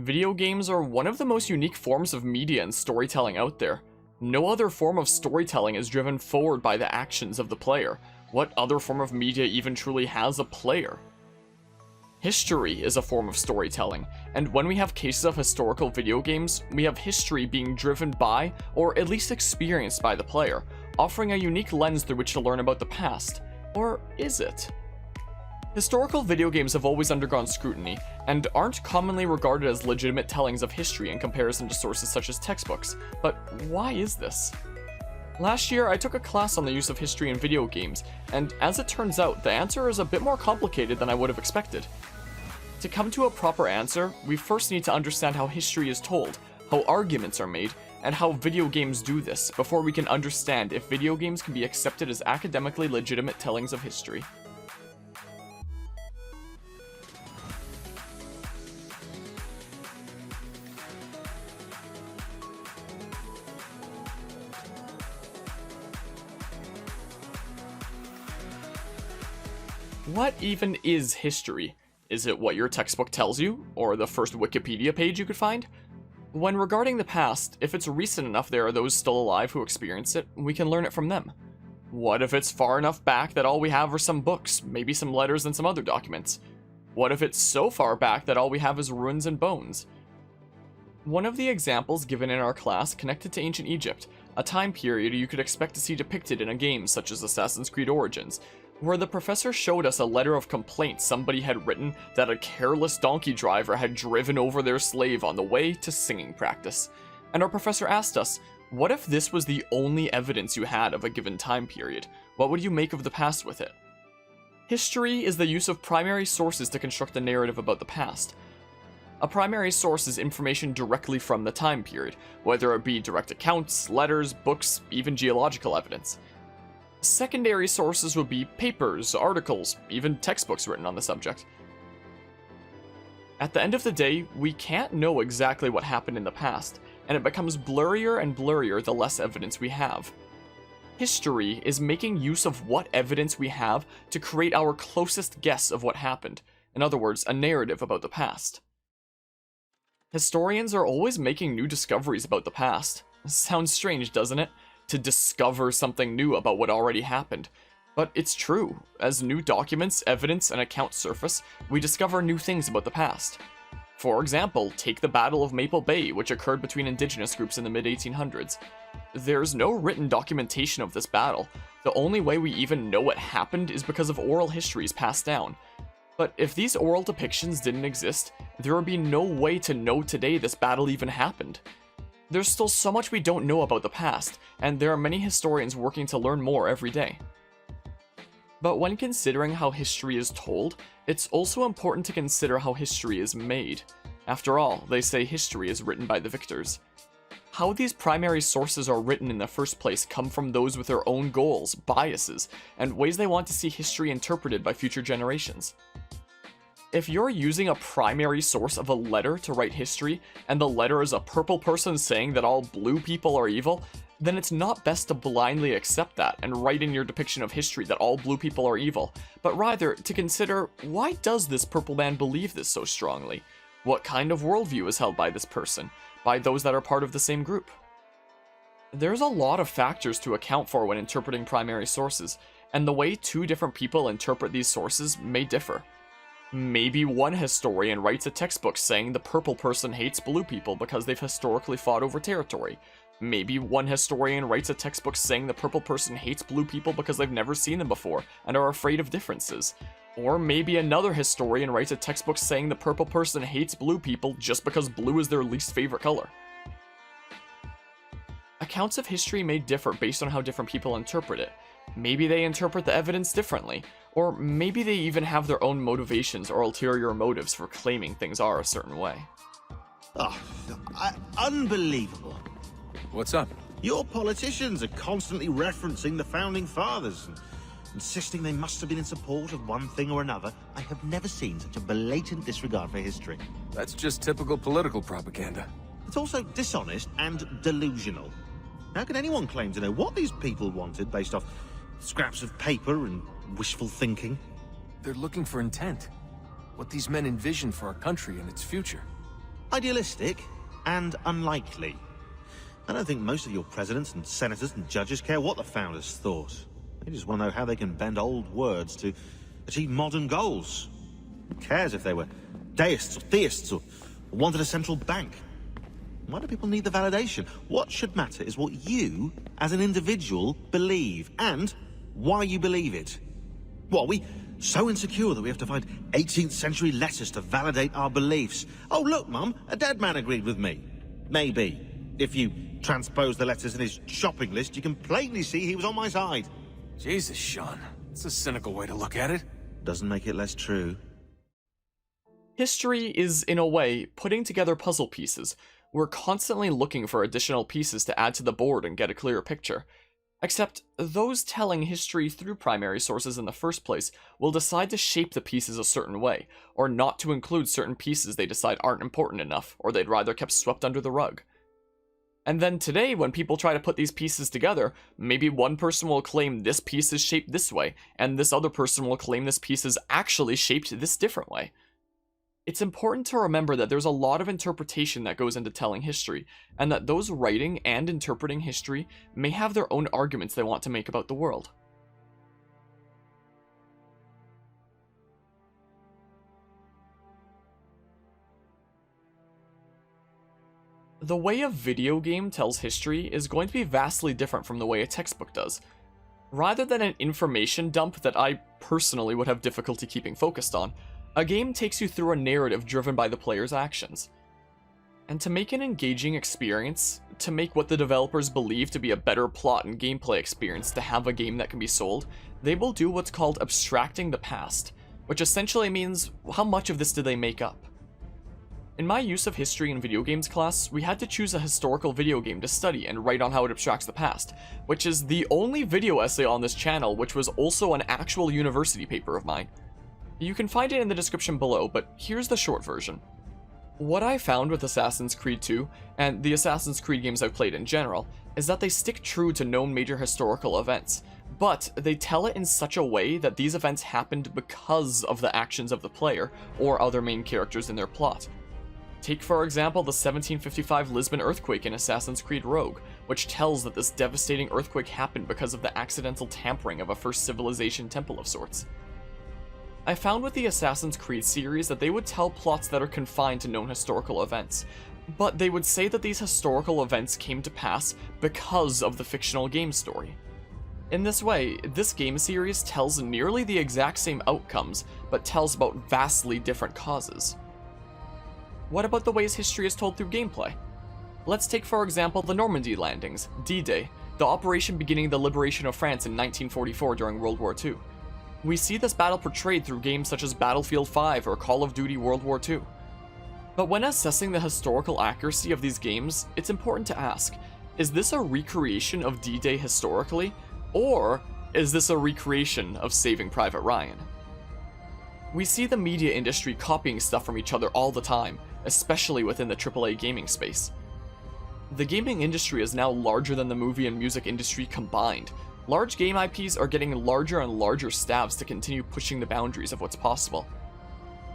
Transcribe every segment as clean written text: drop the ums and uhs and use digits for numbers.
Video games are one of the most unique forms of media and storytelling out there. No other form of storytelling is driven forward by the actions of the player. What other form of media even truly has a player? History is a form of storytelling, and when we have cases of historical video games, we have history being driven by, or at least experienced by the player, offering a unique lens through which to learn about the past. Or is it? Historical video games have always undergone scrutiny, and aren't commonly regarded as legitimate tellings of history in comparison to sources such as textbooks. But why is this? Last year, I took a class on the use of history in video games, and as it turns out, the answer is a bit more complicated than I would have expected. To come to a proper answer, we first need to understand how history is told, how arguments are made, and how video games do this, before we can understand if video games can be accepted as academically legitimate tellings of history. What even is history? Is it what your textbook tells you, or the first Wikipedia page you could find? When regarding the past, if it's recent enough there are those still alive who experience it, we can learn it from them. What if it's far enough back that all we have are some books, maybe some letters and some other documents? What if it's so far back that all we have is ruins and bones? One of the examples given in our class connected to ancient Egypt, a time period you could expect to see depicted in a game such as Assassin's Creed Origins, where the professor showed us a letter of complaint somebody had written that a careless donkey driver had driven over their slave on the way to singing practice. And our professor asked us, what if this was the only evidence you had of a given time period? What would you make of the past with it? History is the use of primary sources to construct a narrative about the past. A primary source is information directly from the time period, whether it be direct accounts, letters, books, even geological evidence. Secondary sources would be papers, articles, even textbooks written on the subject. At the end of the day, we can't know exactly what happened in the past, and it becomes blurrier and blurrier the less evidence we have. History is making use of what evidence we have to create our closest guess of what happened, in other words, a narrative about the past. Historians are always making new discoveries about the past. Sounds strange, doesn't it? To discover something new about what already happened. But it's true. As new documents, evidence, and accounts surface, we discover new things about the past. For example, take the Battle of Maple Bay, which occurred between indigenous groups in the mid-1800s. There's no written documentation of this battle. The only way we even know what happened is because of oral histories passed down. But if these oral depictions didn't exist, there would be no way to know today this battle even happened. There's still so much we don't know about the past, and there are many historians working to learn more every day. But when considering how history is told, it's also important to consider how history is made. After all, they say history is written by the victors. How these primary sources are written in the first place come from those with their own goals, biases, and ways they want to see history interpreted by future generations. If you're using a primary source of a letter to write history, and the letter is a purple person saying that all blue people are evil, then it's not best to blindly accept that and write in your depiction of history that all blue people are evil, but rather to consider, why does this purple man believe this so strongly? What kind of worldview is held by this person, by those that are part of the same group? There's a lot of factors to account for when interpreting primary sources, and the way two different people interpret these sources may differ. Maybe one historian writes a textbook saying the purple person hates blue people because they've historically fought over territory. Maybe one historian writes a textbook saying the purple person hates blue people because they've never seen them before and are afraid of differences. Or maybe another historian writes a textbook saying the purple person hates blue people just because blue is their least favorite color. Accounts of history may differ based on how different people interpret it. Maybe they interpret the evidence differently, or maybe they even have their own motivations or ulterior motives for claiming things are a certain way. Oh, unbelievable. What's up? Your politicians are constantly referencing the Founding Fathers and insisting they must have been in support of one thing or another. I have never seen such a blatant disregard for history. That's just typical political propaganda. It's also dishonest and delusional. How can anyone claim to know what these people wanted based off scraps of paper and wishful thinking? They're looking for intent. What these men envision for our country and its future. idealistic and unlikely. I don't think most of your presidents and senators and judges care what the founders thought. They just want to know how they can bend old words to achieve modern goals. Who cares if they were deists or theists or wanted a central bank? Why do people need the validation? What should matter is what you, as an individual, believe, and why you believe it. What, are we so insecure that we have to find 18th century letters to validate our beliefs? Oh, look, Mum, a dead man agreed with me. Maybe. If you transpose the letters in his shopping list, you can plainly see he was on my side. Jesus, Sean. It's a cynical way to look at it. Doesn't make it less true. History is, in a way, putting together puzzle pieces. We're constantly looking for additional pieces to add to the board and get a clearer picture. Except, those telling history through primary sources in the first place will decide to shape the pieces a certain way, or not to include certain pieces they decide aren't important enough, or they'd rather kept swept under the rug. And then today, when people try to put these pieces together, maybe one person will claim this piece is shaped this way, and this other person will claim this piece is actually shaped this different way. It's important to remember that there's a lot of interpretation that goes into telling history, and that those writing and interpreting history may have their own arguments they want to make about the world. The way a video game tells history is going to be vastly different from the way a textbook does. Rather than an information dump that I personally would have difficulty keeping focused on, a game takes you through a narrative driven by the player's actions. And to make an engaging experience, to make what the developers believe to be a better plot and gameplay experience to have a game that can be sold, they will do what's called abstracting the past, which essentially means how much of this do they make up. In my use of history in video games class, we had to choose a historical video game to study and write on how it abstracts the past, which is the only video essay on this channel which was also an actual university paper of mine. You can find it in the description below, but here's the short version. What I found with Assassin's Creed 2, and the Assassin's Creed games I've played in general, is that they stick true to known major historical events, but they tell it in such a way that these events happened because of the actions of the player, or other main characters in their plot. Take for example the 1755 Lisbon earthquake in Assassin's Creed Rogue, which tells that this devastating earthquake happened because of the accidental tampering of a first civilization temple of sorts. I found with the Assassin's Creed series that they would tell plots that are confined to known historical events, but they would say that these historical events came to pass because of the fictional game story. In this way, this game series tells nearly the exact same outcomes, but tells about vastly different causes. What about the ways history is told through gameplay? Let's take for example the Normandy landings, D-Day, the operation beginning the liberation of France in 1944 during World War II. We see this battle portrayed through games such as Battlefield 5 or Call of Duty World War II. But when assessing the historical accuracy of these games, it's important to ask, is this a recreation of D-Day historically, or is this a recreation of Saving Private Ryan? We see the media industry copying stuff from each other all the time, especially within the AAA gaming space. The gaming industry is now larger than the movie and music industry combined. Large game IPs are getting larger and larger stabs to continue pushing the boundaries of what's possible.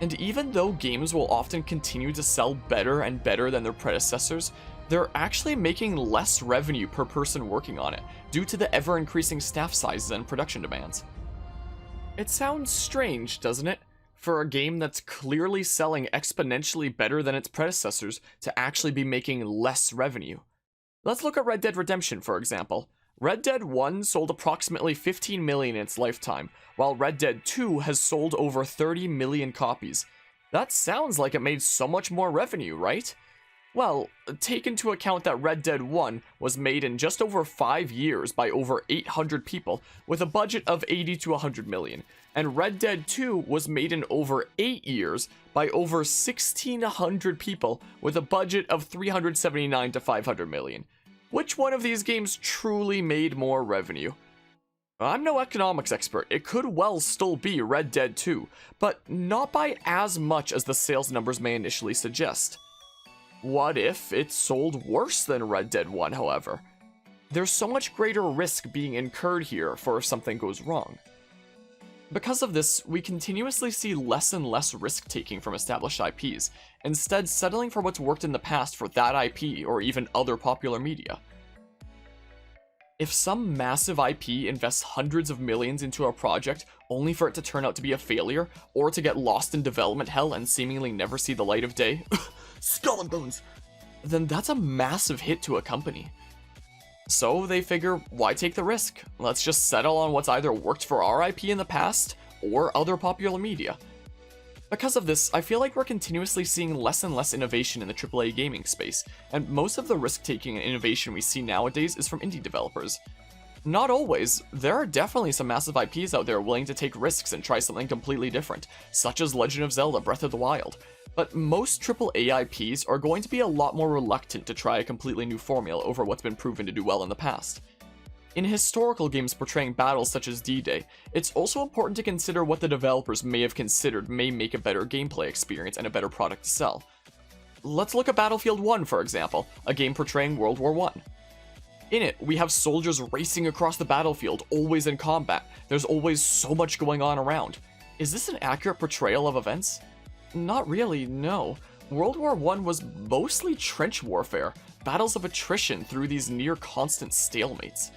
And even though games will often continue to sell better and better than their predecessors, they're actually making less revenue per person working on it, due to the ever-increasing staff sizes and production demands. It sounds strange, doesn't it? For a game that's clearly selling exponentially better than its predecessors to actually be making less revenue. Let's look at Red Dead Redemption, for example. Red Dead 1 sold approximately 15 million in its lifetime, while Red Dead 2 has sold over 30 million copies. That sounds like it made so much more revenue, right? Well, take into account that Red Dead 1 was made in just over 5 years by over 800 people with a budget of 80 to 100 million, and Red Dead 2 was made in over 8 years by over 1,600 people with a budget of 379 to 500 million. Which one of these games truly made more revenue? I'm no economics expert, it could well still be Red Dead 2, but not by as much as the sales numbers may initially suggest. What if it sold worse than Red Dead 1, however? There's so much greater risk being incurred here for if something goes wrong. Because of this, we continuously see less and less risk-taking from established IPs, instead settling for what's worked in the past for that IP or even other popular media. If some massive IP invests hundreds of millions into a project only for it to turn out to be a failure, or to get lost in development hell and seemingly never see the light of day, skull and bones, then that's a massive hit to a company. So they figure, why take the risk? Let's just settle on what's either worked for our IP in the past, or other popular media. Because of this, I feel like we're continuously seeing less and less innovation in the AAA gaming space, and most of the risk-taking and innovation we see nowadays is from indie developers. Not always, there are definitely some massive IPs out there willing to take risks and try something completely different, such as Legend of Zelda Breath of the Wild. But most AAA IPs are going to be a lot more reluctant to try a completely new formula over what's been proven to do well in the past. In historical games portraying battles such as D-Day, it's also important to consider what the developers may have considered may make a better gameplay experience and a better product to sell. Let's look at Battlefield 1, for example, a game portraying World War I. In it, we have soldiers racing across the battlefield, always in combat. There's always so much going on around. Is this an accurate portrayal of events? Not really, no. World War I was mostly trench warfare, battles of attrition through these near constant stalemates.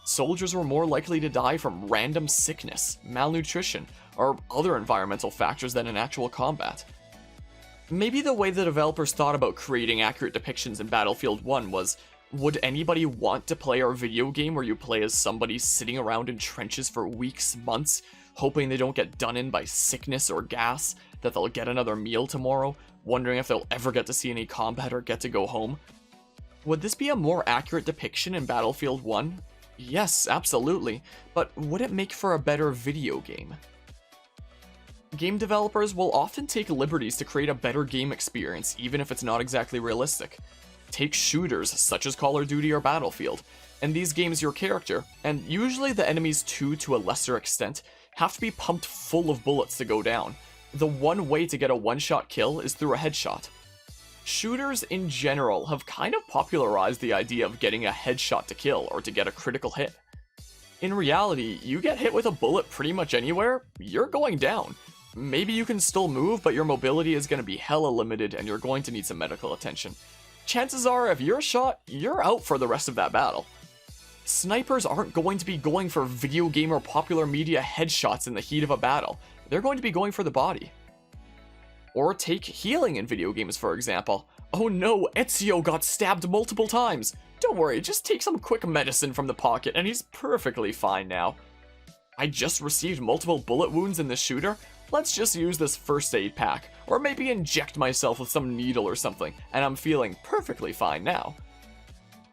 Soldiers were more likely to die from random sickness, malnutrition, or other environmental factors than in actual combat. Maybe the way the developers thought about creating accurate depictions in Battlefield 1 was, would anybody want to play our video game where you play as somebody sitting around in trenches for weeks, months, hoping they don't get done in by sickness or gas, that they'll get another meal tomorrow, wondering if they'll ever get to see any combat or get to go home? Would this be a more accurate depiction in Battlefield 1? Yes, absolutely, but would it make for a better video game? Game developers will often take liberties to create a better game experience, even if it's not exactly realistic. Take shooters, such as Call of Duty or Battlefield. In these games, your character, and usually the enemies too to a lesser extent, have to be pumped full of bullets to go down. The one way to get a one-shot kill is through a headshot. Shooters in general have kind of popularized the idea of getting a headshot to kill or to get a critical hit. In reality, you get hit with a bullet pretty much anywhere, you're going down. Maybe you can still move, but your mobility is going to be hella limited and you're going to need some medical attention. Chances are, if you're shot, you're out for the rest of that battle. Snipers aren't going to be going for video game or popular media headshots in the heat of a battle. They're going to be going for the body. Or take healing in video games, for example. Oh no, Ezio got stabbed multiple times. Don't worry, just take some quick medicine from the pocket and he's perfectly fine now. I just received multiple bullet wounds in this shooter. Let's just use this first aid pack, or maybe inject myself with some needle or something, and I'm feeling perfectly fine now.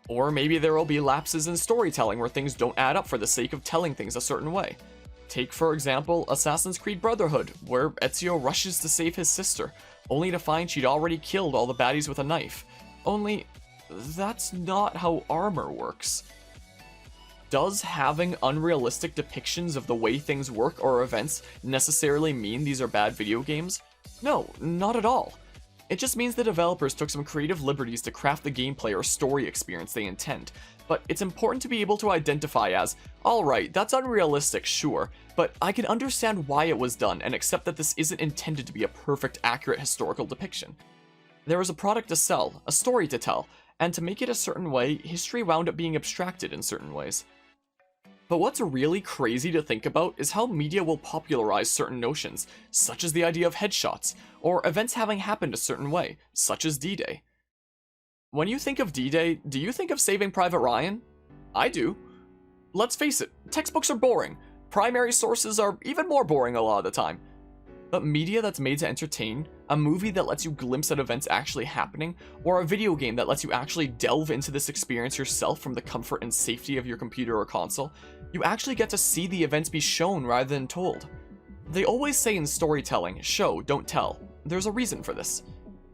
Or maybe there will be lapses in storytelling where things don't add up for the sake of telling things a certain way. Take, for example, Assassin's Creed Brotherhood, where Ezio rushes to save his sister, only to find she'd already killed all the baddies with a knife. Only, that's not how armor works. Does having unrealistic depictions of the way things work or events necessarily mean these are bad video games? No, not at all. It just means the developers took some creative liberties to craft the gameplay or story experience they intend, but it's important to be able to identify as, alright, that's unrealistic, sure, but I can understand why it was done and accept that this isn't intended to be a perfect, accurate historical depiction. There was a product to sell, a story to tell, and to make it a certain way, history wound up being abstracted in certain ways. But what's really crazy to think about is how media will popularize certain notions, such as the idea of headshots, or events having happened a certain way, such as D-Day. When you think of D-Day, do you think of Saving Private Ryan? I do. Let's face it, textbooks are boring. Primary sources are even more boring a lot of the time. But media that's made to entertain, a movie that lets you glimpse at events actually happening, or a video game that lets you actually delve into this experience yourself from the comfort and safety of your computer or console, you actually get to see the events be shown rather than told. They always say in storytelling, show, don't tell. There's a reason for this.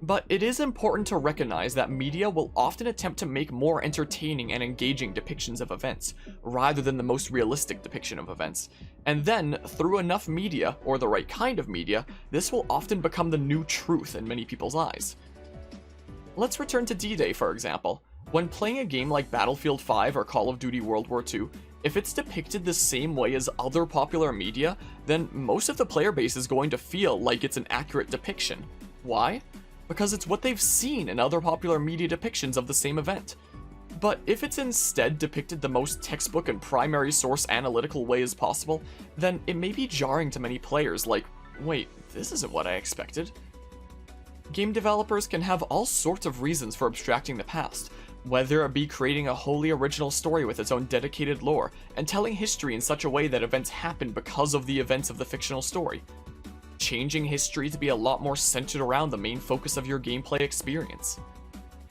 But it is important to recognize that media will often attempt to make more entertaining and engaging depictions of events, rather than the most realistic depiction of events. And then, through enough media, or the right kind of media, this will often become the new truth in many people's eyes. Let's return to D-Day, for example. When playing a game like Battlefield 5 or Call of Duty World War II, If it's depicted the same way as other popular media, then most of the player base is going to feel like it's an accurate depiction. Why? Because it's what they've seen in other popular media depictions of the same event. But if it's instead depicted the most textbook and primary source analytical way as possible, then it may be jarring to many players like, wait, this isn't what I expected. Game developers can have all sorts of reasons for abstracting the past, whether it be creating a wholly original story with its own dedicated lore, and telling history in such a way that events happen because of the events of the fictional story. Changing history to be a lot more centered around the main focus of your gameplay experience.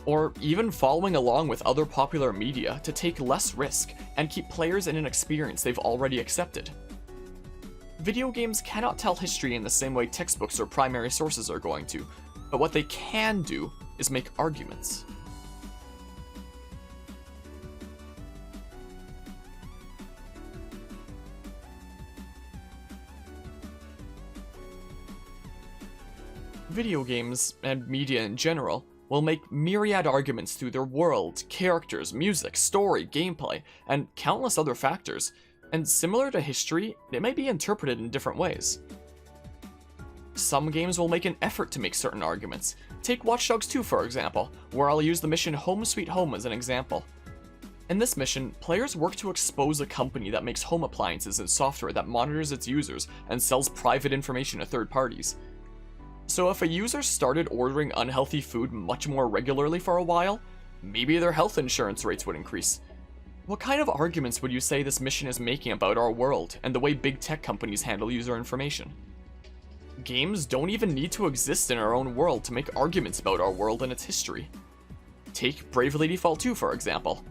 Or even following along with other popular media to take less risk and keep players in an experience they've already accepted. Video games cannot tell history in the same way textbooks or primary sources are going to, but what they can do is make arguments. Video games, and media in general, will make myriad arguments through their world, characters, music, story, gameplay, and countless other factors, and similar to history, it may be interpreted in different ways. Some games will make an effort to make certain arguments. Take Watch Dogs 2 for example, where I'll use the mission Home Sweet Home as an example. In this mission, players work to expose a company that makes home appliances and software that monitors its users and sells private information to third parties. So if a user started ordering unhealthy food much more regularly for a while, maybe their health insurance rates would increase. What kind of arguments would you say this mission is making about our world and the way big tech companies handle user information? Games don't even need to exist in our own world to make arguments about our world and its history. Take Bravely Default 2 for example.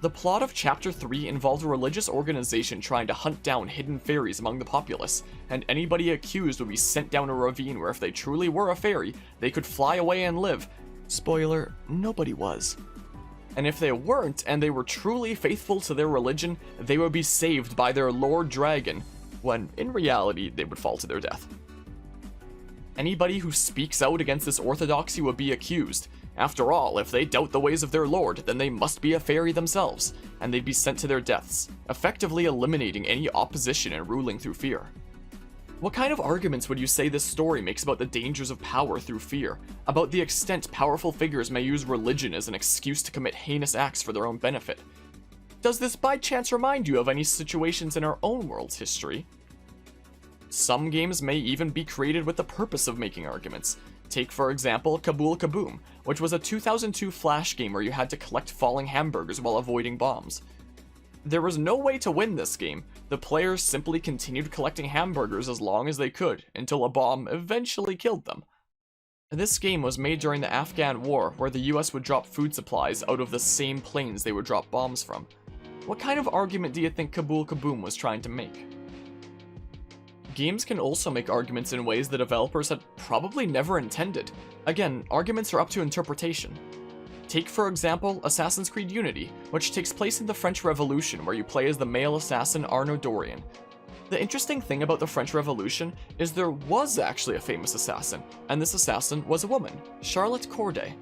The plot of Chapter 3 involved a religious organization trying to hunt down hidden fairies among the populace, and anybody accused would be sent down a ravine where if they truly were a fairy, they could fly away and live. Spoiler, nobody was. And if they weren't, and they were truly faithful to their religion, they would be saved by their Lord Dragon, when in reality they would fall to their death. Anybody who speaks out against this orthodoxy would be accused. After all, if they doubt the ways of their lord, then they must be a fairy themselves, and they'd be sent to their deaths, effectively eliminating any opposition and ruling through fear. What kind of arguments would you say this story makes about the dangers of power through fear, about the extent powerful figures may use religion as an excuse to commit heinous acts for their own benefit? Does this by chance remind you of any situations in our own world's history? Some games may even be created with the purpose of making arguments. Take for example Kabul Kaboom, which was a 2002 Flash game where you had to collect falling hamburgers while avoiding bombs. There was no way to win this game. The players simply continued collecting hamburgers as long as they could, until a bomb eventually killed them. This game was made during the Afghan War, where the US would drop food supplies out of the same planes they would drop bombs from. What kind of argument do you think Kabul Kaboom was trying to make? Games can also make arguments in ways the developers had probably never intended. Again, arguments are up to interpretation. Take for example Assassin's Creed Unity, which takes place in the French Revolution where you play as the male assassin Arnaud Dorian. The interesting thing about the French Revolution is there was actually a famous assassin, and this assassin was a woman, Charlotte Corday.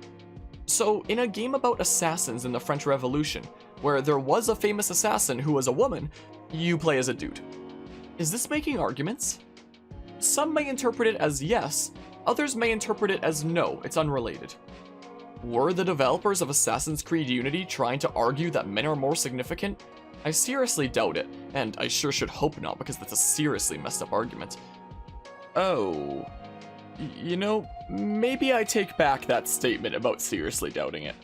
So in a game about assassins in the French Revolution, where there was a famous assassin who was a woman, you play as a dude. Is this making arguments? Some may interpret it as yes, others may interpret it as no, it's unrelated. Were the developers of Assassin's Creed Unity trying to argue that men are more significant? I seriously doubt it, and I sure should hope not because that's a seriously messed up argument. Oh, you know, maybe I take back that statement about seriously doubting it.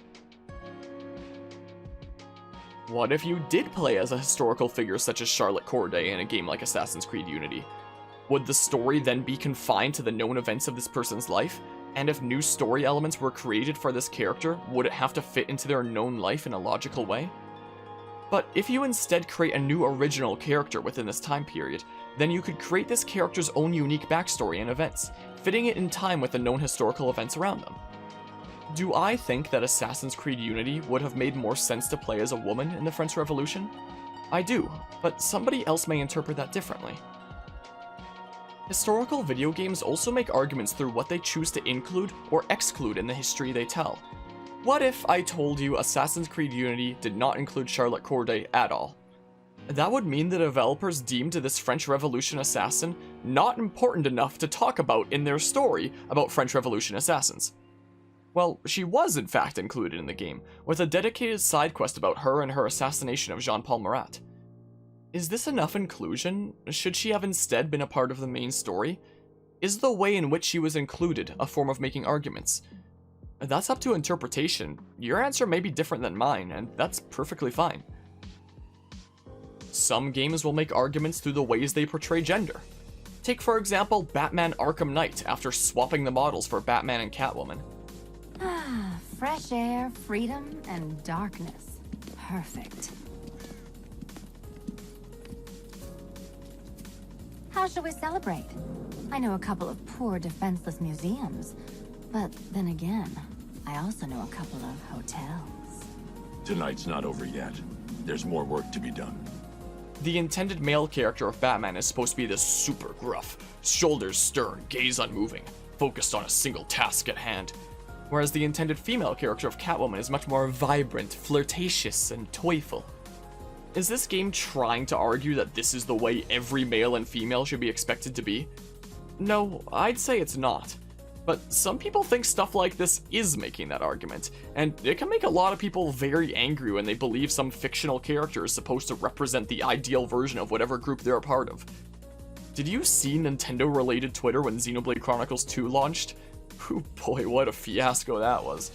What if you did play as a historical figure such as Charlotte Corday in a game like Assassin's Creed Unity? Would the story then be confined to the known events of this person's life? And if new story elements were created for this character, would it have to fit into their known life in a logical way? But if you instead create a new original character within this time period, then you could create this character's own unique backstory and events, fitting it in time with the known historical events around them. Do I think that Assassin's Creed Unity would have made more sense to play as a woman in the French Revolution? I do, but somebody else may interpret that differently. Historical video games also make arguments through what they choose to include or exclude in the history they tell. What if I told you Assassin's Creed Unity did not include Charlotte Corday at all? That would mean the developers deemed this French Revolution assassin not important enough to talk about in their story about French Revolution assassins. Well, she was in fact included in the game, with a dedicated side quest about her and her assassination of Jean-Paul Marat. Is this enough inclusion? Should she have instead been a part of the main story? Is the way in which she was included a form of making arguments? That's up to interpretation. Your answer may be different than mine, and that's perfectly fine. Some games will make arguments through the ways they portray gender. Take for example Batman Arkham Knight after swapping the models for Batman and Catwoman. Fresh air, freedom, and darkness. Perfect. How shall we celebrate? I know a couple of poor, defenseless museums, but then again, I also know a couple of hotels. Tonight's not over yet. There's more work to be done. The intended male character of Batman is supposed to be this super gruff, shoulders stern, gaze unmoving, focused on a single task at hand, whereas the intended female character of Catwoman is much more vibrant, flirtatious, and toyful. Is this game trying to argue that this is the way every male and female should be expected to be? No, I'd say it's not. But some people think stuff like this is making that argument, and it can make a lot of people very angry when they believe some fictional character is supposed to represent the ideal version of whatever group they're a part of. Did you see Nintendo-related Twitter when Xenoblade Chronicles 2 launched? Oh boy, what a fiasco that was.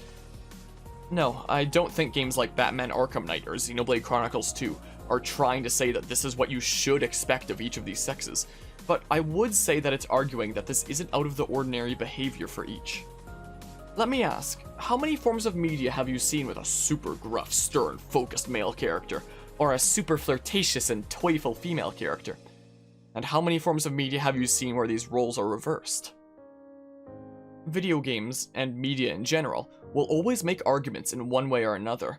No, I don't think games like Batman Arkham Knight or Xenoblade Chronicles 2 are trying to say that this is what you should expect of each of these sexes, but I would say that it's arguing that this isn't out of the ordinary behavior for each. Let me ask, how many forms of media have you seen with a super gruff, stern, focused male character, or a super flirtatious and toyful female character? And how many forms of media have you seen where these roles are reversed? Video games, and media in general, will always make arguments in one way or another.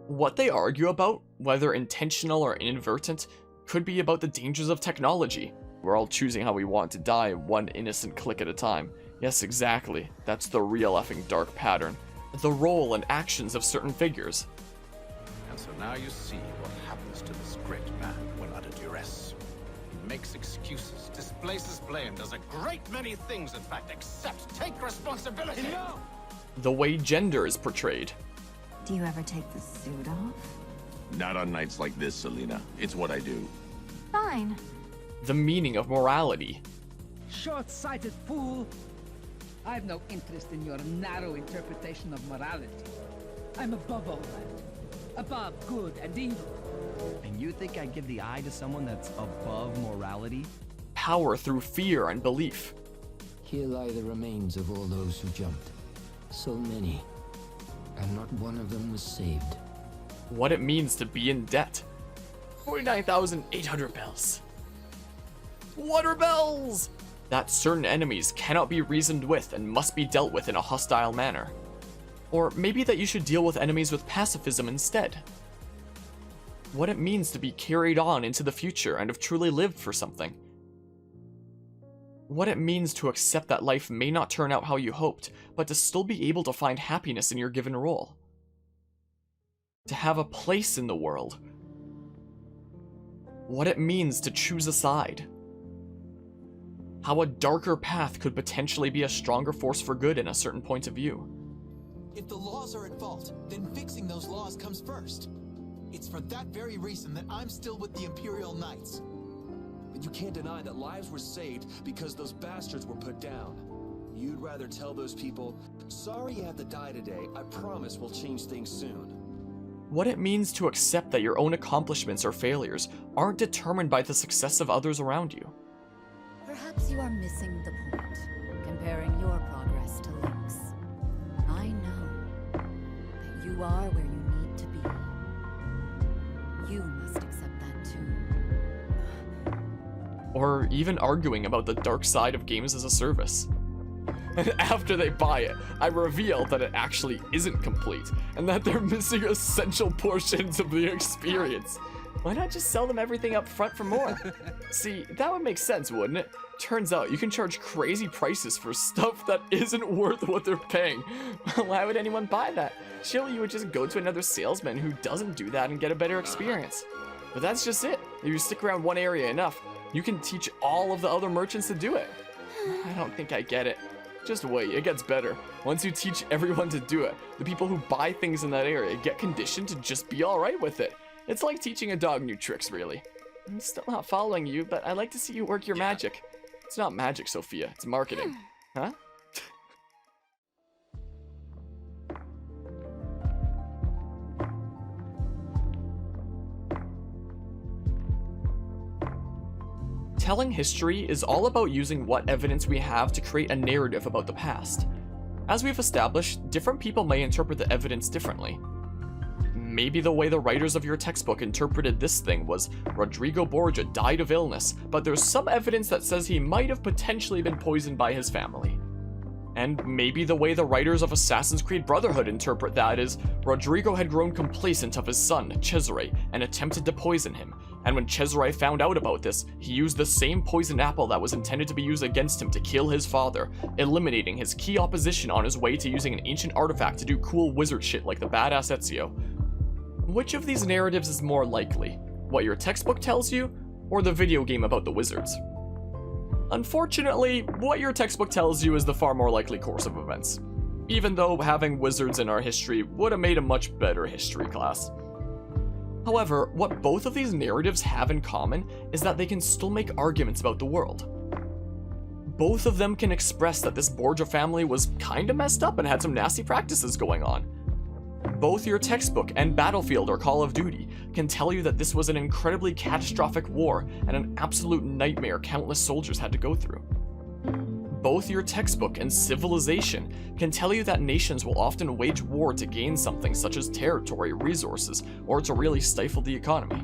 What they argue about, whether intentional or inadvertent, could be about the dangers of technology. We're all choosing how we want to die, one innocent click at a time. Yes, exactly. That's the real effing dark pattern. The role and actions of certain figures. And so now you see what happens to this great man when under duress. He makes excuses, displaces blame, does a great many things, in fact, except take responsibility. No! The way gender is portrayed. Do you ever take the suit off? Not on nights like this, Selena. It's what I do. Fine. The meaning of morality. Short-sighted fool! I've no interest in your narrow interpretation of morality. I'm above all that. Above good and evil. And you think I'd give the eye to someone that's above morality? Power through fear and belief. Here lie the remains of all those who jumped. So many. And not one of them was saved. What it means to be in debt. 49,800 bells. Water bells! That certain enemies cannot be reasoned with and must be dealt with in a hostile manner. Or maybe that you should deal with enemies with pacifism instead. What it means to be carried on into the future and have truly lived for something. What it means to accept that life may not turn out how you hoped, but to still be able to find happiness in your given role. To have a place in the world. What it means to choose a side. How a darker path could potentially be a stronger force for good in a certain point of view. If the laws are at fault, then fixing those laws comes first. It's for that very reason that I'm still with the Imperial Knights. But you can't deny that lives were saved because those bastards were put down. You'd rather tell those people, sorry you had to die today, I promise we'll change things soon. What it means to accept that your own accomplishments or failures aren't determined by the success of others around you. Perhaps you are missing the point, comparing your progress to Link's. I know that you are where you need to be. You must accept that too. Or even arguing about the dark side of games as a service. And after they buy it, I reveal that it actually isn't complete, and that they're missing essential portions of the experience. Why not just sell them everything up front for more? See, that would make sense, wouldn't it? Turns out you can charge crazy prices for stuff that isn't worth what they're paying. Why would anyone buy that? Surely you would just go to another salesman who doesn't do that and get a better experience. But that's just it. If you stick around one area enough, you can teach all of the other merchants to do it. I don't think I get it. Just wait, it gets better. Once you teach everyone to do it, the people who buy things in that area get conditioned to just be alright with it. It's like teaching a dog new tricks, really. I'm still not following you, but I'd like to see you work your magic. It's not magic, Sophia. It's marketing. Huh? Telling history is all about using what evidence we have to create a narrative about the past. As we've established, different people may interpret the evidence differently. Maybe the way the writers of your textbook interpreted this thing was Rodrigo Borgia died of illness, but there's some evidence that says he might have potentially been poisoned by his family. And maybe the way the writers of Assassin's Creed Brotherhood interpret that is Rodrigo had grown complacent of his son, Cesare, and attempted to poison him, and when Cesare found out about this, he used the same poisoned apple that was intended to be used against him to kill his father, eliminating his key opposition on his way to using an ancient artifact to do cool wizard shit like the badass Ezio. Which of these narratives is more likely? What your textbook tells you, or the video game about the wizards? Unfortunately, what your textbook tells you is the far more likely course of events, even though having wizards in our history would have made a much better history class. However, what both of these narratives have in common is that they can still make arguments about the world. Both of them can express that this Borgia family was kinda messed up and had some nasty practices going on. Both your textbook and Battlefield or Call of Duty can tell you that this was an incredibly catastrophic war and an absolute nightmare countless soldiers had to go through. Both your textbook and Civilization can tell you that nations will often wage war to gain something such as territory, resources, or to really stifle the economy.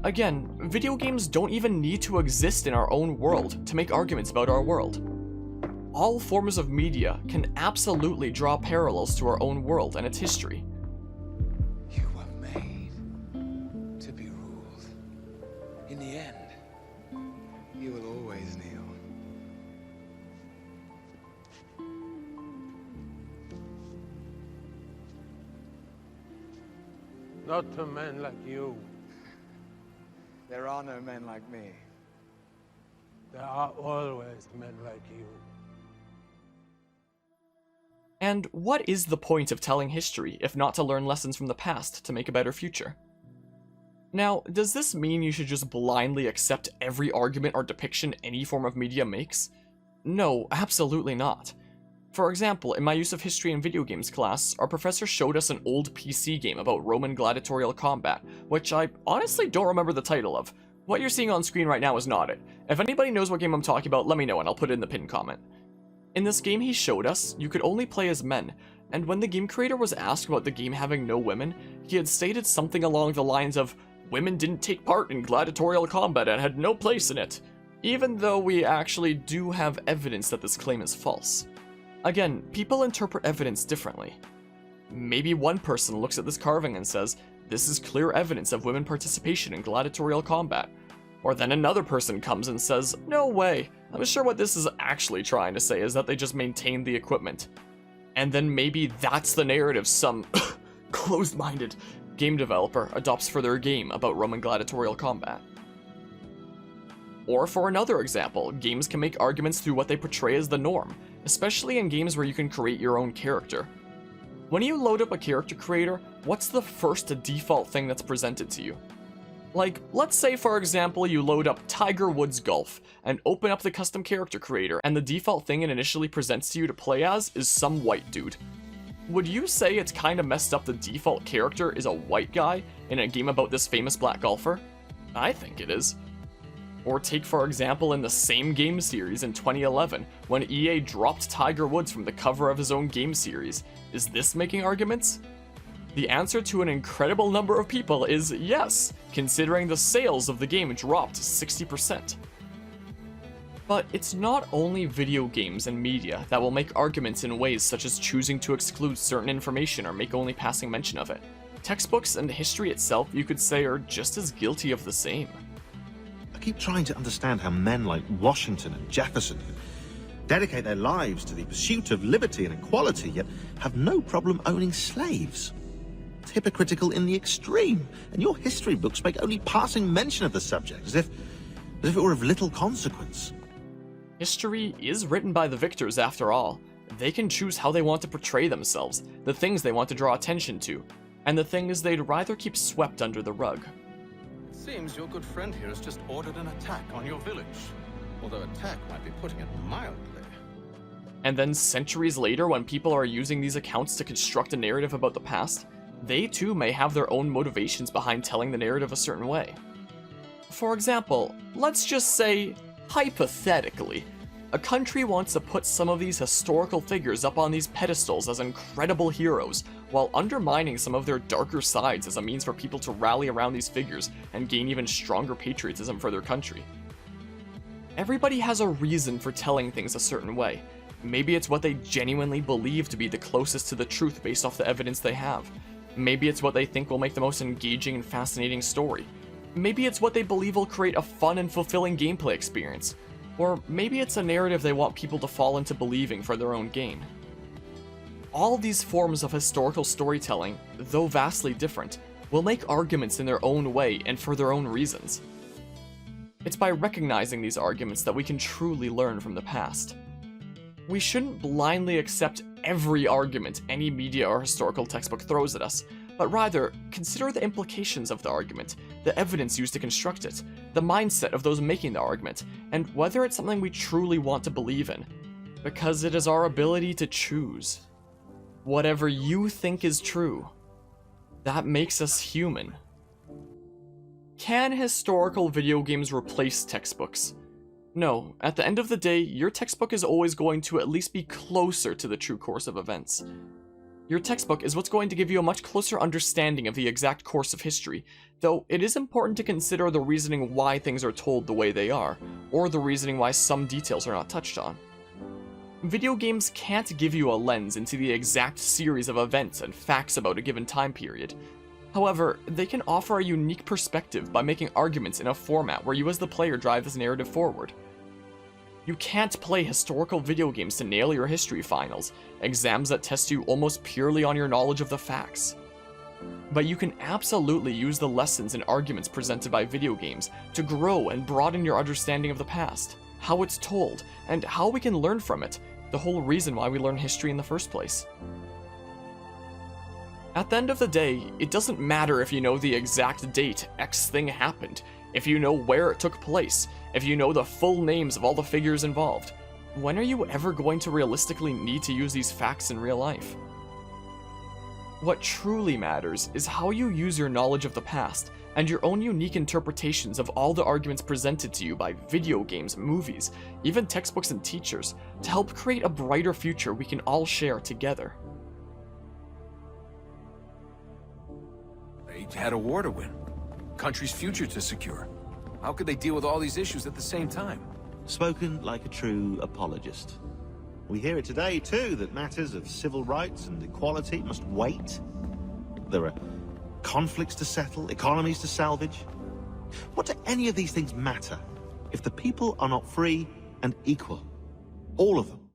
Again, video games don't even need to exist in our own world to make arguments about our world. All forms of media can absolutely draw parallels to our own world and its history. You were made to be ruled. In the end, you will always kneel. Not to men like you. There are no men like me. There are always men like you. And what is the point of telling history if not to learn lessons from the past to make a better future? Now, does this mean you should just blindly accept every argument or depiction any form of media makes? No, absolutely not. For example, in my use of history in video games class, our professor showed us an old PC game about Roman gladiatorial combat, which I honestly don't remember the title of. What you're seeing on screen right now is not it. If anybody knows what game I'm talking about, let me know and I'll put it in the pinned comment. In this game he showed us, you could only play as men, and when the game creator was asked about the game having no women, he had stated something along the lines of, "Women didn't take part in gladiatorial combat and had no place in it," even though we actually do have evidence that this claim is false. Again, people interpret evidence differently. Maybe one person looks at this carving and says, "This is clear evidence of women participation in gladiatorial combat." Or then another person comes and says, "No way, I'm sure what this is actually trying to say is that they just maintained the equipment." And then maybe that's the narrative some closed-minded game developer adopts for their game about Roman gladiatorial combat. Or for another example, games can make arguments through what they portray as the norm, especially in games where you can create your own character. When you load up a character creator, what's the first default thing that's presented to you? Like, let's say for example you load up Tiger Woods Golf and open up the custom character creator and the default thing it initially presents to you to play as is some white dude. Would you say it's kinda messed up the default character is a white guy in a game about this famous black golfer? I think it is. Or take for example in the same game series in 2011 when EA dropped Tiger Woods from the cover of his own game series. Is this making arguments? The answer to an incredible number of people is yes, considering the sales of the game dropped 60%. But it's not only video games and media that will make arguments in ways such as choosing to exclude certain information or make only passing mention of it. Textbooks and history itself, you could say, are just as guilty of the same. I keep trying to understand how men like Washington and Jefferson dedicate their lives to the pursuit of liberty and equality, yet have no problem owning slaves. hypocritical in the extreme, and your history books make only passing mention of the subject, as if it were of little consequence. History is written by the victors after all. They can choose how they want to portray themselves, the things they want to draw attention to, and the things they'd rather keep swept under the rug. It seems your good friend here has just ordered an attack on your village. Although attack might be putting it mildly. And then centuries later, when people are using these accounts to construct a narrative about the past, they too may have their own motivations behind telling the narrative a certain way. For example, let's just say, hypothetically, a country wants to put some of these historical figures up on these pedestals as incredible heroes, while undermining some of their darker sides as a means for people to rally around these figures and gain even stronger patriotism for their country. Everybody has a reason for telling things a certain way. Maybe it's what they genuinely believe to be the closest to the truth based off the evidence they have. Maybe it's what they think will make the most engaging and fascinating story. Maybe it's what they believe will create a fun and fulfilling gameplay experience. Or maybe it's a narrative they want people to fall into believing for their own gain. All these forms of historical storytelling, though vastly different, will make arguments in their own way and for their own reasons. It's by recognizing these arguments that we can truly learn from the past. We shouldn't blindly accept every argument any media or historical textbook throws at us, but rather consider the implications of the argument, the evidence used to construct it, the mindset of those making the argument, and whether it's something we truly want to believe in, because it is our ability to choose. Whatever you think is true, that makes us human. Can historical video games replace textbooks? No, at the end of the day, your textbook is always going to at least be closer to the true course of events. Your textbook is what's going to give you a much closer understanding of the exact course of history, though it is important to consider the reasoning why things are told the way they are, or the reasoning why some details are not touched on. Video games can't give you a lens into the exact series of events and facts about a given time period. However, they can offer a unique perspective by making arguments in a format where you as the player drive this narrative forward. You can't play historical video games to nail your history finals, exams that test you almost purely on your knowledge of the facts. But you can absolutely use the lessons and arguments presented by video games to grow and broaden your understanding of the past, how it's told, and how we can learn from it, the whole reason why we learn history in the first place. At the end of the day, it doesn't matter if you know the exact date X thing happened, if you know where it took place, if you know the full names of all the figures involved. When are you ever going to realistically need to use these facts in real life? What truly matters is how you use your knowledge of the past and your own unique interpretations of all the arguments presented to you by video games, movies, even textbooks and teachers, to help create a brighter future we can all share together. They had a war to win, country's future to secure. How could they deal with all these issues at the same time? Spoken like a true apologist. We hear it today, too, that matters of civil rights and equality must wait. There are conflicts to settle, economies to salvage. What do any of these things matter if the people are not free and equal? All of them.